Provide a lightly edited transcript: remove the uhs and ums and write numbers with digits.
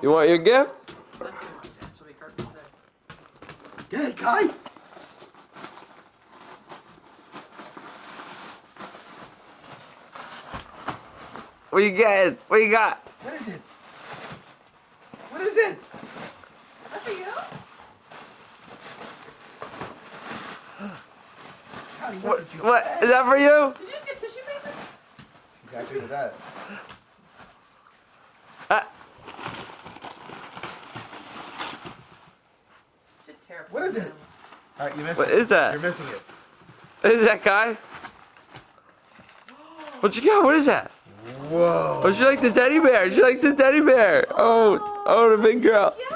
You want your gift? Get it, Kai. What you getting? What you got? What is it? What is it? Is that for you? Kylie, What? did you What? get? Is that for you? Did you just get tissue paper? She's happy with that. Should tear up What is the it? room. All right, you missed What it. is that? You're missing it. What is that, Kai? What you got? What is that? Whoa. Oh, she likes the teddy bear. She likes the teddy bear. Oh, the big girl. Yeah.